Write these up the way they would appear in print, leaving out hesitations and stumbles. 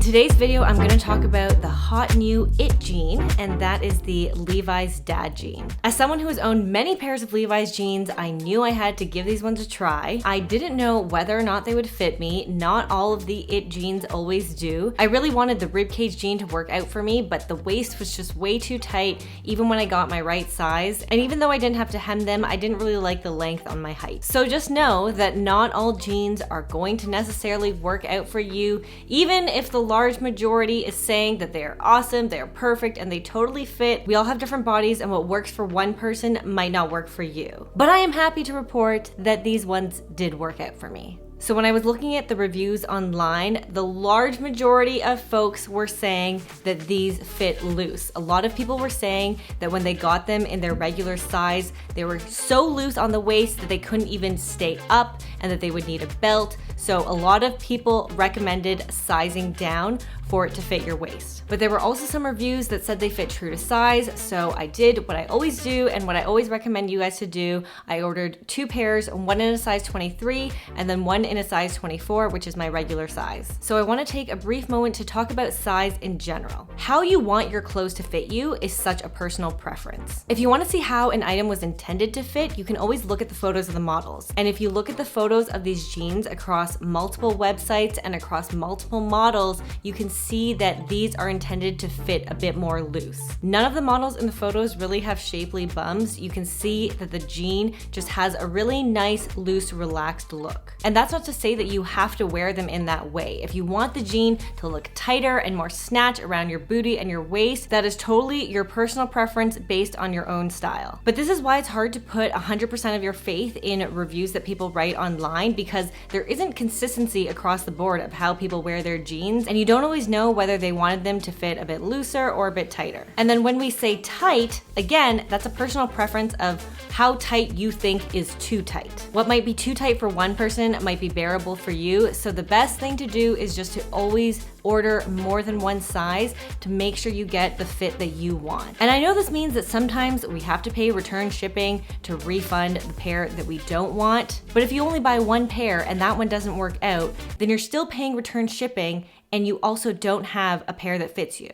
today's video, I'm going to talk about the hot new it jean, and that is the Levi's Dad jean. As someone who has owned many pairs of Levi's jeans, I knew I had to give these ones a try. I didn't know whether or not they would fit me. Not all of the it jeans always do. I really wanted the ribcage jean to work out for me, but the waist was just way too tight even when I got my right size. And even though I didn't have to hem them, I didn't really like the length on my height. So just know that not all jeans are going to necessarily work out for you, even if the large majority is saying that they're awesome, they're perfect, and they totally fit. We all have different bodies, and what works for one person might not work for you. But I am happy to report that these ones did work out for me. So when I was looking at the reviews online, the large majority of folks were saying that these fit loose. A lot of people were saying that when they got them in their regular size, they were so loose on the waist that they couldn't even stay up and that they would need a belt. So a lot of people recommended sizing down for it to fit your waist. But there were also some reviews that said they fit true to size, so I did what I always do and what I always recommend you guys to do. I ordered 2 pairs, one in a size 23 and then one in a size 24, which is my regular size. So I want to take a brief moment to talk about size in general. How you want your clothes to fit you is such a personal preference. If you want to see how an item was intended to fit, you can always look at the photos of the models. And if you look at the photos of these jeans across multiple websites and across multiple models, you can see that these are intended to fit a bit more loose. None of the models in the photos really have shapely bums. You can see that the jean just has a really nice, loose, relaxed look. And that's not to say that you have to wear them in that way. If you want the jean to look tighter and more snatch around your booty and your waist, that is totally your personal preference based on your own style. But this is why it's hard to put 100% of your faith in reviews that people write online, because there isn't consistency across the board of how people wear their jeans, and you don't always know whether they wanted them to fit a bit looser or a bit tighter. And then when we say tight, again, that's a personal preference of how tight you think is too tight. What might be too tight for one person might be bearable for you, so the best thing to do is just to always order more than one size to make sure you get the fit that you want. And I know this means that sometimes we have to pay return shipping to refund the pair that we don't want, but if you only buy one pair and that one doesn't work out, then you're still paying return shipping and you also don't have a pair that fits you.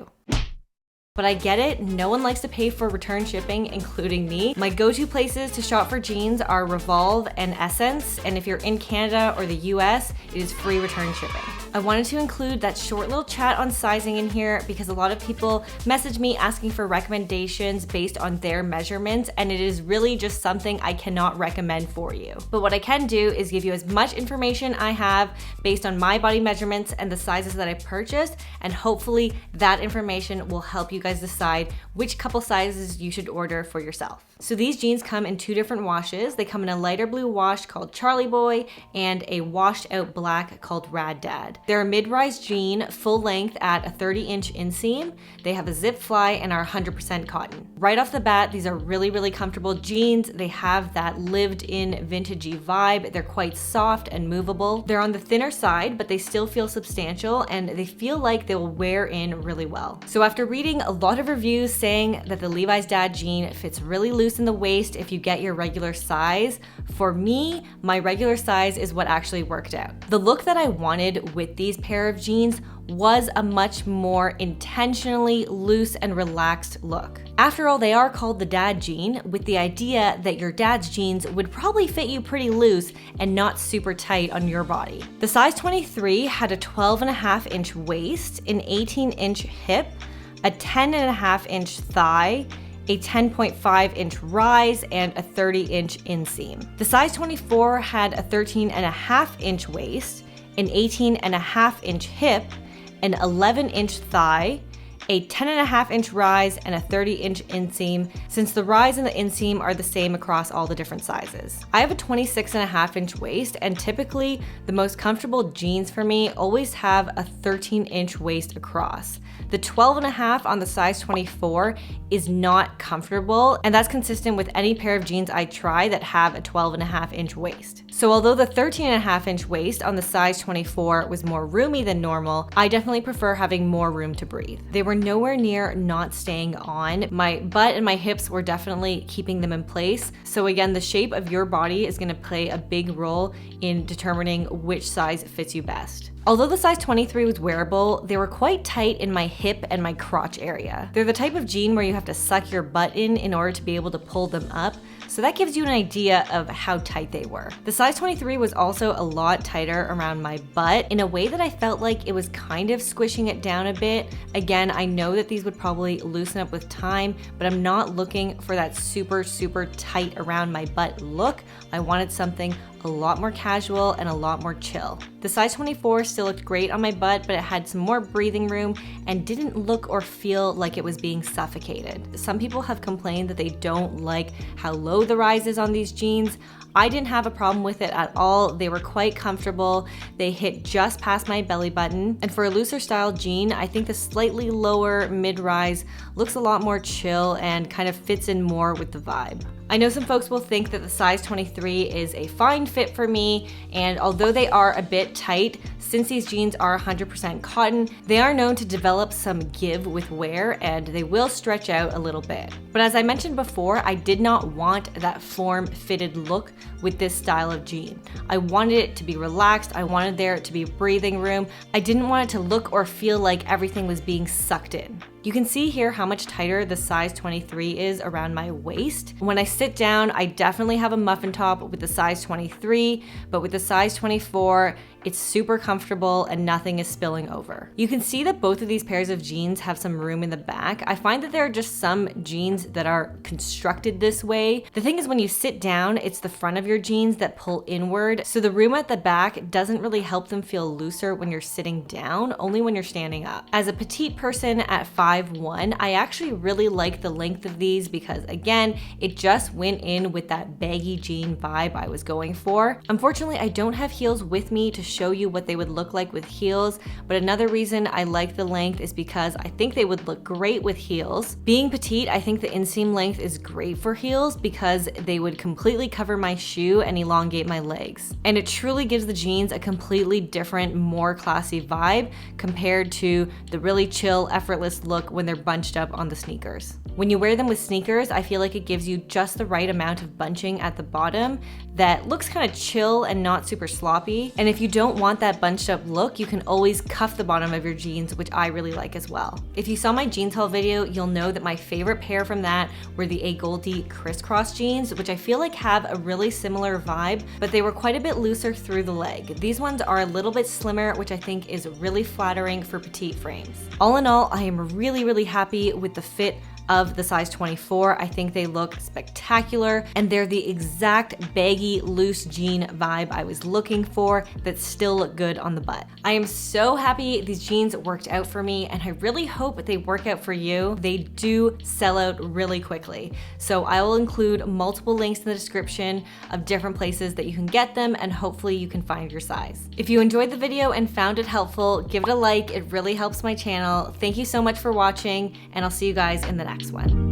But I get it, no one likes to pay for return shipping, including me. My go-to places to shop for jeans are Revolve and Essence, and if you're in Canada or the US, it is free return shipping. I wanted to include that short little chat on sizing in here because a lot of people message me asking for recommendations based on their measurements, and it is really just something I cannot recommend for you. But what I can do is give you as much information I have based on my body measurements and the sizes that I purchased, and hopefully that information will help you guys decide which couple sizes you should order for yourself. So these jeans come in 2 different washes. They come in a lighter blue wash called Charlie Boy and a washed out black called Rad Dad. They're a mid-rise jean, full length at a 30-inch inseam. They have a zip fly and are 100% cotton. Right off the bat, these are really, really comfortable jeans. They have that lived-in vintagey vibe. They're quite soft and movable. They're on the thinner side, but they still feel substantial and they feel like they will wear in really well. So after reading a lot of reviews saying that the Levi's Dad jean fits really loose in the waist if you get your regular size, for me, my regular size is what actually worked out. The look that I wanted with these pair of jeans was a much more intentionally loose and relaxed look. After all, they are called the Dad jean, with the idea that your dad's jeans would probably fit you pretty loose and not super tight on your body. The size 23 had a 12.5-inch waist, an 18-inch hip, a 10.5-inch thigh, a 10.5-inch rise, and a 30-inch inseam. The size 24 had a 13.5-inch waist, an 18.5-inch hip, an 11-inch thigh, a 10.5-inch rise, and a 30-inch inseam, since the rise and the inseam are the same across all the different sizes. I have a 26.5-inch waist, and typically the most comfortable jeans for me always have a 13-inch waist across. The 12.5 on the size 24 is not comfortable, and that's consistent with any pair of jeans I try that have a 12.5-inch waist. So although the 13.5-inch waist on the size 24 was more roomy than normal, I definitely prefer having more room to breathe. They were nowhere near not staying on. My butt and my hips were definitely keeping them in place. So again, the shape of your body is gonna play a big role in determining which size fits you best. Although the size 23 was wearable, they were quite tight in my hip and my crotch area. They're the type of jean where you have to suck your butt in order to be able to pull them up, so that gives you an idea of how tight they were. The size 23 was also a lot tighter around my butt in a way that I felt like it was kind of squishing it down a bit. Again, I know that these would probably loosen up with time, but I'm not looking for that super tight around my butt look. I wanted something a lot more casual and a lot more chill. The size 24 still looked great on my butt, but it had some more breathing room and didn't look or feel like it was being suffocated. Some people have complained that they don't like how low the rise is on these jeans. I didn't have a problem with it at all. They were quite comfortable. They hit just past my belly button. And for a looser style jean, I think the slightly lower mid-rise looks a lot more chill and kind of fits in more with the vibe. I know some folks will think that the size 23 is a fine fit for me, and although they are a bit tight, since these jeans are 100% cotton, they are known to develop some give with wear and they will stretch out a little bit. But as I mentioned before, I did not want that form-fitted look with this style of jean. I wanted it to be relaxed, I wanted there to be breathing room, I didn't want it to look or feel like everything was being sucked in. You can see here how much tighter the size 23 is around my waist. When I sit down, I definitely have a muffin top with the size 23, but with the size 24, it's super comfortable and nothing is spilling over. You can see that both of these pairs of jeans have some room in the back. I find that there are just some jeans that are constructed this way. The thing is, when you sit down, it's the front of your jeans that pull inward, so the room at the back doesn't really help them feel looser when you're sitting down, only when you're standing up. As a petite person at 5'1", I actually really like the length of these because, again, it just went in with that baggy jean vibe I was going for. Unfortunately, I don't have heels with me to show you what they would look like with heels, but another reason I like the length is because I think they would look great with heels. Being petite, I think the inseam length is great for heels because they would completely cover my shoe and elongate my legs. And it truly gives the jeans a completely different, more classy vibe compared to the really chill, effortless look when they're bunched up on the sneakers. When you wear them with sneakers, I feel like it gives you just the right amount of bunching at the bottom that looks kind of chill and not super sloppy. And if you don't want that bunched up look, you can always cuff the bottom of your jeans, which I really like as well. If you saw my jeans haul video, you'll know that my favorite pair from that were the A Goldie crisscross jeans, which I feel like have a really similar vibe, but they were quite a bit looser through the leg. These ones are a little bit slimmer, which I think is really flattering for petite frames. All in all, I am really happy with the fit of the size 24. I think they look spectacular and they're the exact baggy loose jean vibe I was looking for that still look good on the butt. I am so happy these jeans worked out for me and I really hope they work out for you. They do sell out really quickly. So I will include multiple links in the description of different places that you can get them and hopefully you can find your size. If you enjoyed the video and found it helpful, give it a like. It really helps my channel. Thank you so much for watching and I'll see you guys in the next one.